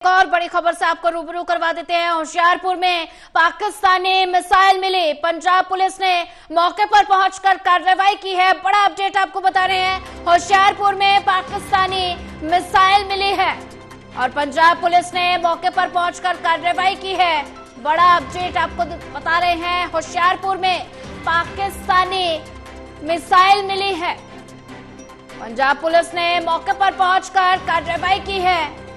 एक और बड़ी खबर से आपको रूबरू करवा देते हैं। होशियारपुर में पाकिस्तानी मिसाइल मिली। पंजाब पुलिस ने मौके पर पहुंचकर कार्रवाई की है। बड़ा अपडेट आपको बता रहे हैं। होशियारपुर में पाकिस्तानी मिसाइल मिली है और पंजाब पुलिस ने मौके पर पहुंचकर कार्रवाई की है। बड़ा अपडेट आपको बता रहे हैं। होशियारपुर में पाकिस्तानी मिसाइल मिली है। पंजाब पुलिस ने मौके पर पहुंचकर कार्रवाई की है।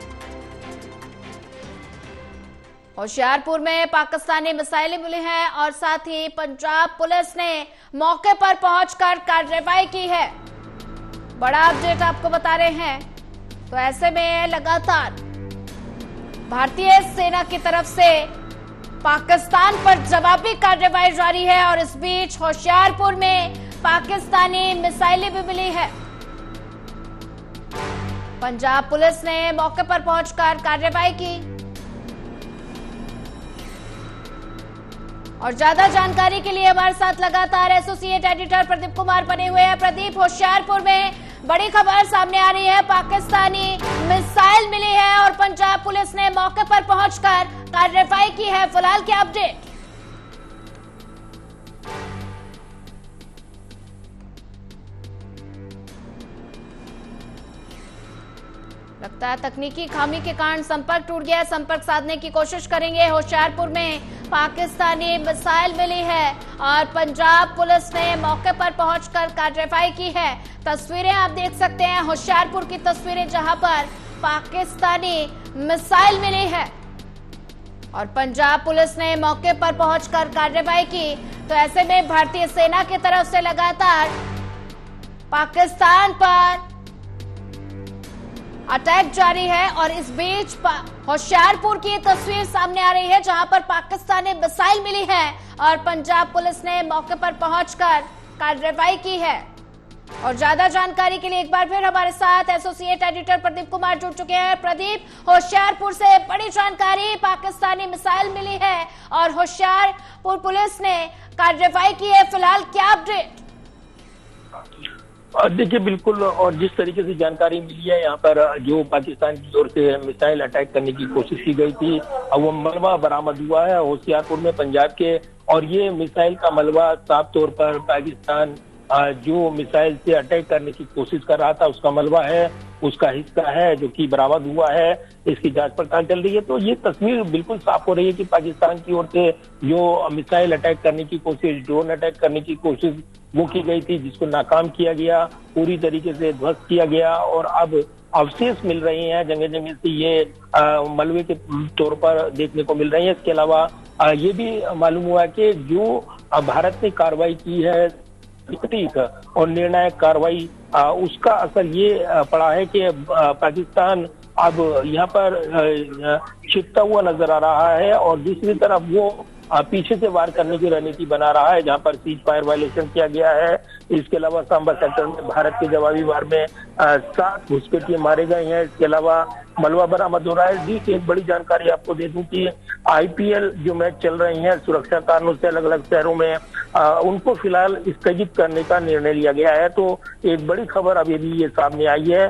होशियारपुर में पाकिस्तानी मिसाइलें मिली हैं और साथ ही पंजाब पुलिस ने मौके पर पहुंचकर कार्रवाई की है। बड़ा अपडेट आपको बता रहे हैं। तो ऐसे में लगातार भारतीय सेना की तरफ से पाकिस्तान पर जवाबी कार्रवाई जारी है और इस बीच होशियारपुर में पाकिस्तानी मिसाइलें भी मिली है। पंजाब पुलिस ने मौके पर पहुंचकर कार्रवाई की और ज्यादा जानकारी के लिए हमारे साथ लगातार एसोसिएट एडिटर प्रदीप कुमार बने हुए हैं। प्रदीप, होशियारपुर में बड़ी खबर सामने आ रही है। पाकिस्तानी मिसाइल मिली है और पंजाब पुलिस ने मौके पर पहुंचकर कार्रवाई की है। फिलहाल क्या अपडेट? लगता है तकनीकी खामी के कारण संपर्क टूट गया। संपर्क साधने की कोशिश करेंगे। होशियारपुर में पाकिस्तानी मिसाइल मिली है और पंजाब पुलिस ने मौके पर पहुंचकर कार्रवाई की है। तस्वीरें आप देख सकते हैं, होशियारपुर की तस्वीरें जहां पर पाकिस्तानी मिसाइल मिली है और पंजाब पुलिस ने मौके पर पहुंचकर कार्रवाई की। तो ऐसे में भारतीय सेना की तरफ से लगातार पाकिस्तान पर अटैक जारी है और इस बीच होशियारपुर की तस्वीर सामने आ रही है जहां पर पाकिस्तानी मिसाइल मिली है और पंजाब पुलिस ने मौके पर पहुंचकर कार्रवाई की है। और ज्यादा जानकारी के लिए एक बार फिर हमारे साथ एसोसिएट एडिटर प्रदीप कुमार जुड़ चुके हैं। प्रदीप, होशियारपुर से बड़ी जानकारी, पाकिस्तानी मिसाइल मिली है और होशियारपुर पुलिस ने कार्रवाई की है। फिलहाल क्या अपडेट? देखिए, बिल्कुल, और जिस तरीके से जानकारी मिली है, यहाँ पर जो पाकिस्तान की ओर से मिसाइल अटैक करने की कोशिश की गई थी, वो मलबा बरामद हुआ है होशियारपुर में पंजाब के। और ये मिसाइल का मलबा साफ तौर पर पाकिस्तान जो मिसाइल से अटैक करने की कोशिश कर रहा था उसका मलबा है, उसका हिस्सा है जो कि बरामद हुआ है। इसकी जांच पड़ताल चल रही है। तो ये तस्वीर बिल्कुल साफ हो रही है कि पाकिस्तान की ओर से जो मिसाइल अटैक करने की कोशिश, ड्रोन अटैक करने की कोशिश वो की गई थी, जिसको नाकाम किया गया, पूरी तरीके से ध्वस्त किया गया और अब अवशेष मिल रहे हैं जगह जगह से, ये मलबे के तौर पर देखने को मिल रहे हैं। इसके अलावा ये भी मालूम हुआ कि जो भारत ने कार्रवाई की है सटीक और निर्णायक कार्रवाई, उसका असर ये पड़ा है कि पाकिस्तान अब यहाँ पर छिपता हुआ नजर आ रहा है और दूसरी तरफ वो पीछे से वार करने की रणनीति बना रहा है, जहां पर सीज फायर वायलेशन किया गया है। इसके अलावा सांबा सेक्टर में भारत के जवाबी वार में 7 घुसपैठिए मारे गए हैं। इसके अलावा मलबा बरामद हो रहा है। बीच एक बड़ी जानकारी आपको दे दूं कि IPL जो मैच चल रही हैं सुरक्षा कारणों से अलग अलग शहरों में, उनको फिलहाल स्थगित करने का निर्णय लिया गया है। तो एक बड़ी खबर अभी भी ये सामने आई है।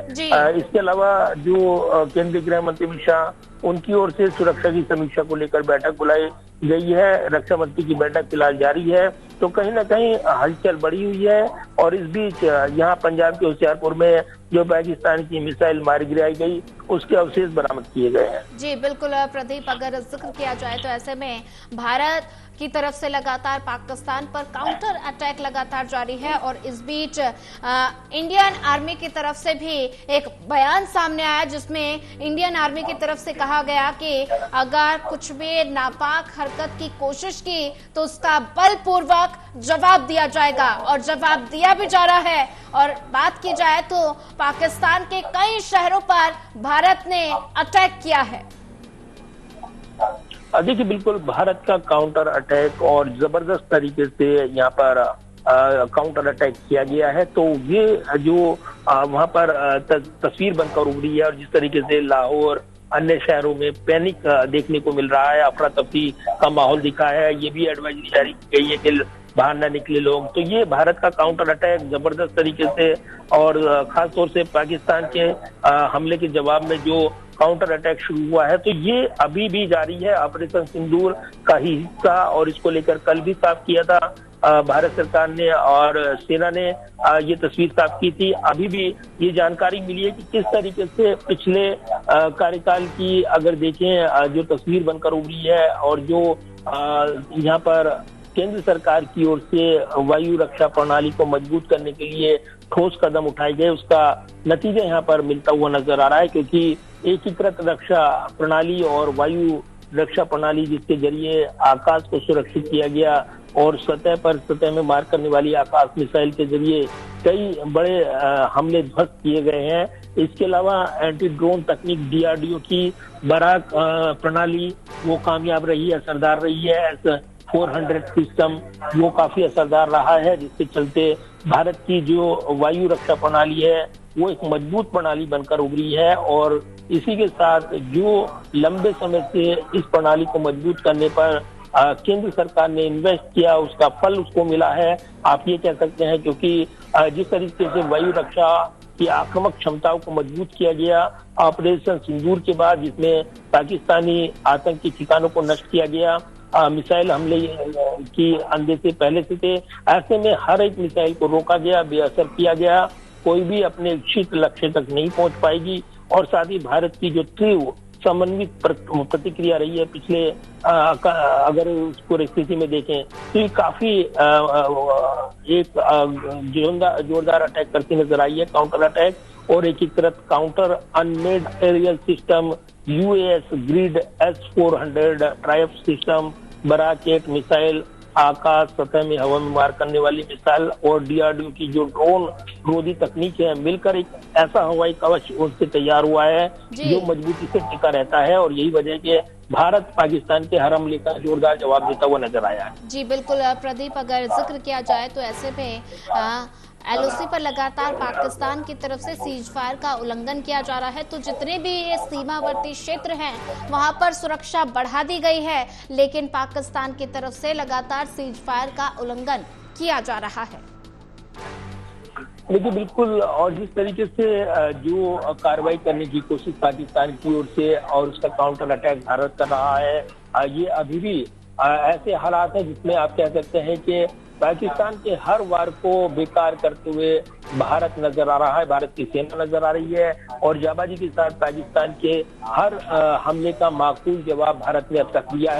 इसके अलावा जो केंद्रीय गृह मंत्री अमित शाह, उनकी ओर से सुरक्षा की समीक्षा को लेकर बैठक बुलाई गई है। रक्षा मंत्री की बैठक फिलहाल जारी है। तो कहीं ना कहीं हलचल बढ़ी हुई है और इस बीच यहाँ पंजाब के होशियारपुर में जो पाकिस्तान की मिसाइल मारी गिराई गई, उसके अवशेष बरामद किए गए हैं। जी बिल्कुल प्रदीप, अगर जिक्र किया जाए तो ऐसे में भारत की तरफ से लगातार पाकिस्तान पर काउंटर अटैक लगातार जारी है और इस बीच इंडियन आर्मी की तरफ से भी एक बयान सामने आया जिसमें इंडियन आर्मी की तरफ से कहा गया कि अगर कुछ भी नापाक हरकत की कोशिश की तो उसका बलपूर्वक जवाब दिया जाएगा और जवाब दिया भी जा रहा है। और बात की जाए तो पाकिस्तान के कई शहरों पर भारत ने अटैक किया है। देखिए, बिल्कुल, भारत का काउंटर अटैक और जबरदस्त तरीके से यहाँ पर काउंटर अटैक किया गया है। तो ये जो वहाँ पर तस्वीर बनकर उभरी है और जिस तरीके से लाहौर, अन्य शहरों में पैनिक देखने को मिल रहा है, अफरा तफरी का माहौल दिखा है। ये भी एडवाइजरी जारी की गई है कि बाहर न निकले लोग। तो ये भारत का काउंटर अटैक जबरदस्त तरीके से और खास तौर से पाकिस्तान के हमले के जवाब में जो काउंटर अटैक शुरू हुआ है, तो ये अभी भी जारी है, ऑपरेशन सिंदूर का ही हिस्सा। और इसको लेकर कल भी साफ किया था भारत सरकार ने और सेना ने ये तस्वीर साफ की थी। अभी भी ये जानकारी मिली है कि किस तरीके से पिछले कार्यकाल की अगर देखें जो तस्वीर बनकर उभरी है और जो यहाँ पर केंद्र सरकार की ओर से वायु रक्षा प्रणाली को मजबूत करने के लिए ठोस कदम उठाए गए, उसका नतीजा यहाँ पर मिलता हुआ नजर आ रहा है। क्योंकि एकीकृत रक्षा प्रणाली और वायु रक्षा प्रणाली जिसके जरिए आकाश को सुरक्षित किया गया और सतह में मार करने वाली आकाश मिसाइल के जरिए कई बड़े हमले ध्वस्त किए गए हैं। इसके अलावा एंटी ड्रोन तकनीक DRDO की बराक प्रणाली वो कामयाब रही है, असरदार रही है। S-400 सिस्टम वो काफी असरदार रहा है, जिसके चलते भारत की जो वायु रक्षा प्रणाली है वो एक मजबूत प्रणाली बनकर उभरी है। और इसी के साथ जो लंबे समय से इस प्रणाली को मजबूत करने पर केंद्र सरकार ने इन्वेस्ट किया, उसका फल उसको मिला है, आप ये कह सकते हैं। क्योंकि जिस तरीके से वायु रक्षा की आक्रामक क्षमताओं को मजबूत किया गया ऑपरेशन सिंदूर के बाद, जिसमें पाकिस्तानी आतंकी ठिकानों को नष्ट किया गया, मिसाइल हमले की अंधे से पहले से थे, ऐसे में हर एक मिसाइल को रोका गया, बेअसर किया गया, कोई भी अपने इच्छित लक्ष्य तक नहीं पहुंच पाएगी। और साथ ही भारत की जो तीव्र समन्वित प्रतिक्रिया रही है पिछले अगर उसको स्थिति में देखें तो ये काफी एक जोरदार अटैक करती नजर आई है, काउंटर अटैक। और एकीकृत counter unmanned aerial system UAS grid S-400 Triumf system, Barak 1 missile, Akash सतह में हवा में मार करने वाली मिसाइल और DRDO की जो ड्रोन रोधी तकनीक है, मिलकर एक ऐसा हवाई कवच उससे तैयार हुआ है जो मजबूती से टिका रहता है। और यही वजह के भारत पाकिस्तान के हर हमले का जोरदार जवाब देता हुआ नजर आया है। जी बिल्कुल प्रदीप, अगर जिक्र किया जाए तो ऐसे में LOC पर लगातार पाकिस्तान की तरफ से सीज फायर का उल्लंघन किया जा रहा है। तो जितने भी ये सीमावर्ती क्षेत्र हैं वहां पर सुरक्षा बढ़ा दी गई है, लेकिन पाकिस्तान की तरफ से लगातार सीज फायर का उल्लंघन किया जा रहा है। देखिए बिल्कुल, और जिस तरीके से जो कार्रवाई करने की कोशिश पाकिस्तान की ओर से और उसका काउंटर अटैक भारत कर रहा है, ये अभी भी ऐसे हालात है जिसमें आप कह सकते हैं कि पाकिस्तान के हर वार को बेकार करते हुए भारत नजर आ रहा है, भारत की सेना नजर आ रही है। और जाबाजी के साथ पाकिस्तान के हर हमले का माकूल जवाब भारत ने अब तक दिया है।